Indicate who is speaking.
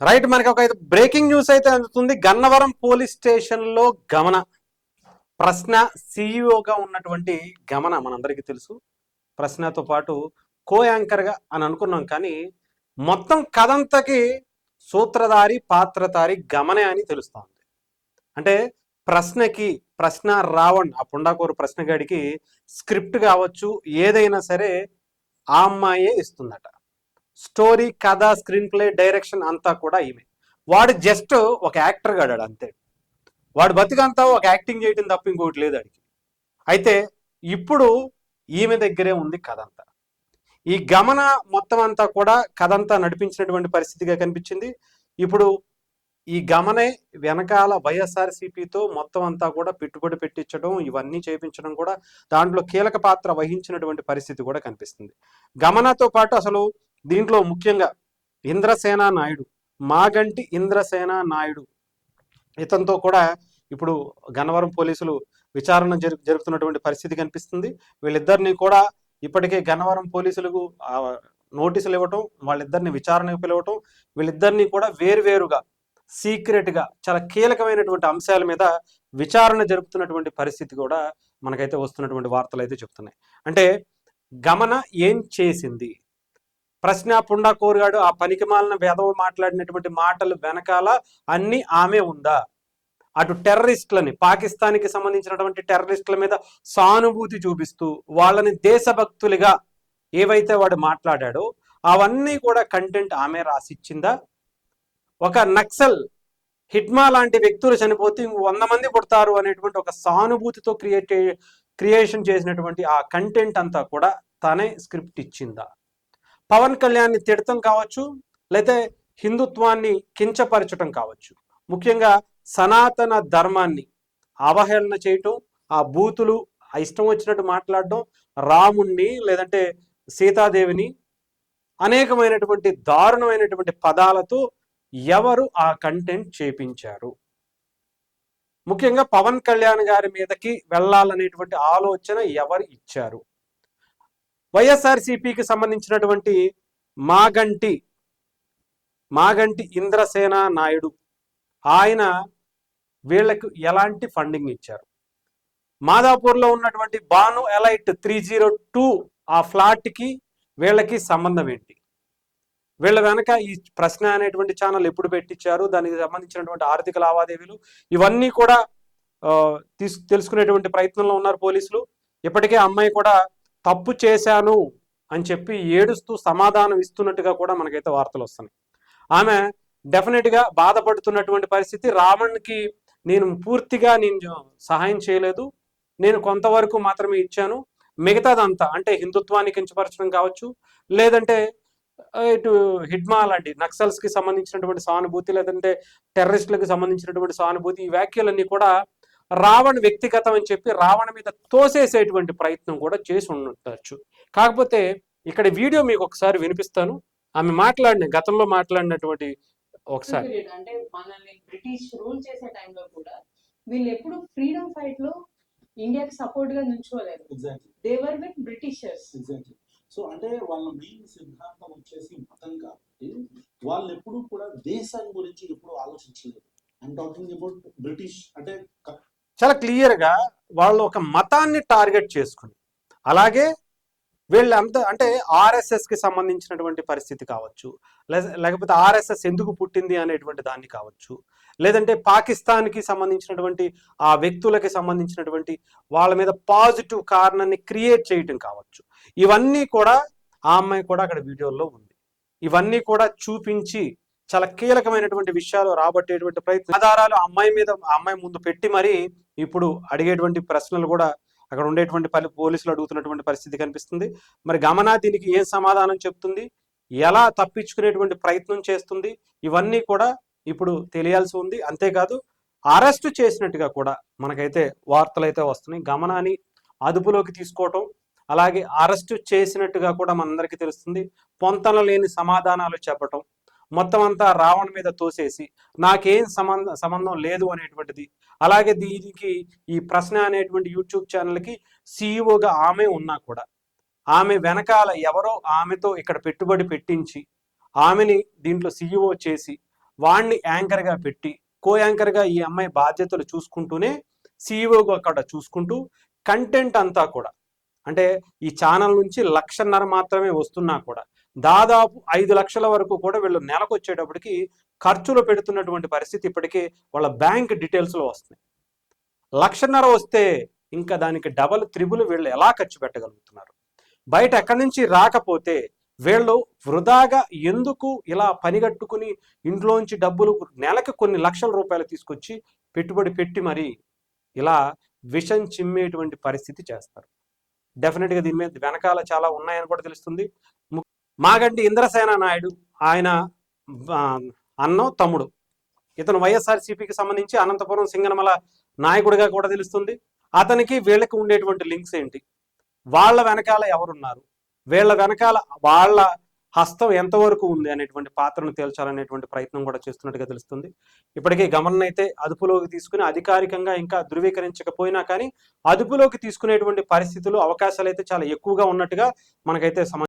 Speaker 1: Right, మనకి ఒక breaking news అయితే అందుతుంది. గన్నవరం పోలీస్ స్టేషన్ లో గమన ప్రశ్న సిఇఓగా ఉన్నటువంటి గమన మనందరికీ తెలుసు. ప్రశ్నతో పాటు కో యాంకర్గా అని అనుకున్నాం, కానీ మొత్తం కథంతకి సూత్రధారి పాత్రధారి గమనే అని తెలుస్తోంది. అంటే ప్రశ్న రావణ్ ఆ పుండాకోరు ప్రశ్నగాడికి స్క్రిప్ట్ కావచ్చు, ఏదైనా సరే ఆ అమ్మాయే ఇస్తుందట. స్టోరీ, కథ, స్క్రీన్ ప్లే, డైరెక్షన్ అంతా కూడా ఈమె. వాడు జస్ట్ ఒక యాక్టర్ గాడాడు అంతే. వాడు బతికంతా ఒక యాక్టింగ్ చేయటం తప్ప ఇంకోటి లేదు ఆడికి. అయితే ఇప్పుడు ఈమె దగ్గరే ఉంది కథ అంతా. ఈ గమన మొత్తం అంతా కూడా కథ అంతా నడిపించినటువంటి పరిస్థితిగా కనిపించింది. ఇప్పుడు ఈ గమనే వెనకాల వైఎస్ఆర్సీపీతో మొత్తం అంతా కూడా పెట్టుబడి పెట్టించడం, ఇవన్నీ చేయించడం కూడా దాంట్లో కీలక పాత్ర వహించినటువంటి పరిస్థితి కూడా కనిపిస్తుంది. గమనతో పాటు అసలు దీంట్లో ముఖ్యంగా ఇంద్రసేన నాయుడు, మాగంటి ఇంద్రసేన నాయుడు, ఇతనితో కూడా ఇప్పుడు గన్నవరం పోలీసులు విచారణ జరుపుతున్నటువంటి పరిస్థితి కనిపిస్తుంది. వీళ్ళిద్దరిని కూడా ఇప్పటికే గన్నవరం పోలీసులకు నోటీసులు ఇవ్వటం, వాళ్ళిద్దరిని విచారణకు పిలవటం, వీళ్ళిద్దరిని కూడా వేరువేరుగా సీక్రెట్గా చాలా కీలకమైనటువంటి అంశాల మీద విచారణ జరుపుతున్నటువంటి పరిస్థితి కూడా మనకైతే వస్తున్నటువంటి వార్తలు అయితే చెప్తున్నాయి. అంటే గమన ఏం చేసింది? ప్రశ్న పుండాకోరుగాడు ఆ పనికిమాలిన వేదవ మాట్లాడినటువంటి మాటలు వెనకాల అన్ని ఆమె ఉందా? అటు టెర్రరిస్టులని, పాకిస్తాన్కి సంబంధించినటువంటి టెర్రరిస్టుల మీద సానుభూతి చూపిస్తూ వాళ్ళని దేశభక్తులుగా ఏవైతే వాడు మాట్లాడాడో అవన్నీ కూడా కంటెంట్ ఆమె రాసిచ్చిందా? ఒక నక్సల్, హిట్మా లాంటి వ్యక్తులు చనిపోతే 100 మంది పుడతారు అనేటువంటి ఒక సానుభూతితో క్రియేషన్ చేసినటువంటి ఆ కంటెంట్ అంతా కూడా తనే స్క్రిప్ట్ ఇచ్చిందా? పవన్ కళ్యాణ్ని తిడతం కావచ్చు, లేదా హిందుత్వాన్ని కించపరచడం కావచ్చు, ముఖ్యంగా సనాతన ధర్మాన్ని అవహేళన చేయటం, ఆ బూతులు ఇష్టం వచ్చినట్టు మాట్లాడడం, రాముణ్ణి లేదంటే సీతాదేవిని అనేకమైనటువంటి దారుణమైనటువంటి పదాలతో ఎవరు ఆ కంటెంట్ చేపించారు? ముఖ్యంగా పవన్ కళ్యాణ్ గారి మీదకి వెళ్ళాలనేటువంటి ఆలోచన ఎవరు ఇచ్చారు? వైఎస్ఆర్సీపీకి సంబంధించినటువంటి మాగంటి ఇంద్రసేన నాయుడు, ఆయన వీళ్లకు ఎలాంటి ఫండింగ్ ఇచ్చారు? మాదాపూర్లో ఉన్నటువంటి బాను ఎలైట్ 302 ఆ ఫ్లాట్కి వీళ్ళకి సంబంధం ఏంటి? వీళ్ళ వెనక ఈ ప్రశ్న అనేటువంటి ఛానల్ ఎప్పుడు పెట్టించారు, దానికి సంబంధించినటువంటి ఆర్థిక లావాదేవీలు ఇవన్నీ కూడా తెలుసుకునేటువంటి ప్రయత్నంలో ఉన్నారు పోలీసులు. ఇప్పటికే అమ్మాయి కూడా తప్పు చేశాను అని చెప్పి ఏడుస్తూ సమాధానం ఇస్తున్నట్టుగా కూడా మనకైతే వార్తలు వస్తున్నాయి. ఆమె డెఫినెట్గా బాధపడుతున్నటువంటి పరిస్థితి. రావణ్కి నేను పూర్తిగా సహాయం చేయలేదు, నేను కొంతవరకు మాత్రమే ఇచ్చాను, మిగతాదంతా అంటే హిందుత్వాన్ని కించపరచడం కావచ్చు, లేదంటే ఇటు హిడ్మా లాంటి నక్సల్స్కి సంబంధించినటువంటి సానుభూతి, లేదంటే టెర్రరిస్టులకు సంబంధించినటువంటి సానుభూతి, ఈ వ్యాఖ్యలన్నీ కూడా రావణ్ వ్యక్తిగతం అని చెప్పి రావణ్ మీద తోసేసేటువంటి ప్రయత్నం కూడా చేసి ఉండొచ్చు. కాకపోతే ఇక్కడ వీడియో మీకు ఒకసారి వినిపిస్తాను. ఆమె గతంలో మాట్లాడినటువంటి ఒకసారి.
Speaker 2: అంటే మనల్ని బ్రిటిష్ రూల్ చేసే టైంలో కూడా వీళ్ళు ఎప్పుడు ఫ్రీడమ్ ఫైట్ లో ఇండియాకి సపోర్ట్ గా నిల్చోలేదు. They were with Britishers.
Speaker 3: So అంటే వాళ్ళ మెయిన్ సిద్ధాంతం వచ్చేసి మతం కాబట్టి వాళ్ళు ఎప్పుడు కూడా దేశం గురించి ఎప్పుడు ఆలోచించలేదు. I'm talking about British. అంటే
Speaker 1: చాలా క్లియర్ గా వాళ్ళు ఒక మతాన్ని టార్గెట్ చేసుకుని, అలాగే వీళ్ళంతా అంటే ఆర్ఎస్ఎస్ కి సంబంధించినటువంటి పరిస్థితి కావచ్చు, లేకపోతే ఆర్ఎస్ఎస్ ఎందుకు పుట్టింది అనేటువంటి దాన్ని కావచ్చు, లేదంటే పాకిస్తాన్కి సంబంధించినటువంటి ఆ వ్యక్తులకి సంబంధించినటువంటి వాళ్ళ మీద పాజిటివ్ కారణాన్ని క్రియేట్ చేయటం కావచ్చు, ఇవన్నీ కూడా ఆ అమ్మాయి కూడా అక్కడ వీడియోలో ఉంది. ఇవన్నీ కూడా చూపించి చాలా కీలకమైనటువంటి విషయాలు రాబట్టేటువంటి ప్రయత్నం, ఆధారాలు అమ్మాయి ముందు పెట్టి మరి ఇప్పుడు అడిగేటువంటి ప్రశ్నలు కూడా అక్కడ ఉండేటువంటి పోలీసులు అడుగుతున్నటువంటి పరిస్థితి కనిపిస్తుంది. మరి గమనా దీనికి ఏం సమాధానం చెప్తుంది, ఎలా తప్పించుకునేటువంటి ప్రయత్నం చేస్తుంది, ఇవన్నీ కూడా ఇప్పుడు తెలియాల్సి ఉంది. అంతేకాదు అరెస్టు చేసినట్టుగా కూడా మనకైతే వార్తలు అయితే వస్తున్నాయి. గమనాన్ని అదుపులోకి తీసుకోవటం, అలాగే అరెస్టు చేసినట్టుగా కూడా మనందరికీ తెలుస్తుంది. పొంతన లేని సమాధానాలు చెప్పటం, మొత్తం అంతా రావణ్ మీద తోసేసి నాకేం సంబంధం లేదు అనేటువంటిది. అలాగే దీనికి ఈ ప్రశ్న అనేటువంటి యూట్యూబ్ ఛానల్కి సిఇఓగా ఆమె ఉన్నా కూడా ఆమె వెనకాల ఎవరో ఆమెతో ఇక్కడ పెట్టుబడి పెట్టించి ఆమెని దీంట్లో సిఇఓ చేసి వాణ్ణి యాంకర్గా పెట్టి కో యాంకర్గా ఈ అమ్మాయి బాధ్యతలు చూసుకుంటూనే సీఈఓగా అక్కడ చూసుకుంటూ కంటెంట్ అంతా కూడా అంటే ఈ ఛానల్ నుంచి 1.5 లక్షలు మాత్రమే వస్తున్నా కూడా దాదాపు 5 లక్షల వరకు కూడా వీళ్ళు నెలకు వచ్చేటప్పటికి ఖర్చులు పెడుతున్నటువంటి పరిస్థితి ఇప్పటికీ వాళ్ళ బ్యాంక్ డీటెయిల్స్లో వస్తున్నాయి. 1.5 లక్షలు వస్తే ఇంకా దానికి డబల్ త్రిబుల్ వీళ్ళు ఎలా ఖర్చు పెట్టగలుగుతున్నారు? బయట ఎక్కడి నుంచి రాకపోతే వీళ్ళు వృధాగా ఎందుకు ఇలా పనిగట్టుకుని ఇంట్లోంచి డబ్బులు నెలకి కొన్ని లక్షల రూపాయలు తీసుకొచ్చి పెట్టుబడి పెట్టి మరి ఇలా విషం చిమ్మేటువంటి పరిస్థితి చేస్తారు. డెఫినెట్గా దీని మీద వెనకాల చాలా ఉన్నాయని కూడా తెలుస్తుంది. మాగంటి ఇంద్రసేన నాయుడు ఆయన అన్నో తమ్ముడు, ఇతను వైఎస్ఆర్సీపీకి సంబంధించి అనంతపురం సింగనమల నాయకుడిగా కూడా తెలుస్తుంది. అతనికి వీళ్ళకి ఉండేటువంటి లింక్స్ ఏంటి, వాళ్ళ వెనకాల ఎవరున్నారు, వీళ్ళ వెనకాల వాళ్ళ హస్తం ఎంతవరకు ఉంది అనేటువంటి పాత్రను తేల్చాలనేటువంటి ప్రయత్నం కూడా చేస్తున్నట్టుగా తెలుస్తుంది. ఇప్పటికే గమనం అయితే అదుపులోకి తీసుకుని అధికారికంగా ఇంకా ధృవీకరించకపోయినా కానీ అదుపులోకి తీసుకునేటువంటి పరిస్థితులు అవకాశాలు అయితే చాలా ఎక్కువగా ఉన్నట్టుగా మనకైతే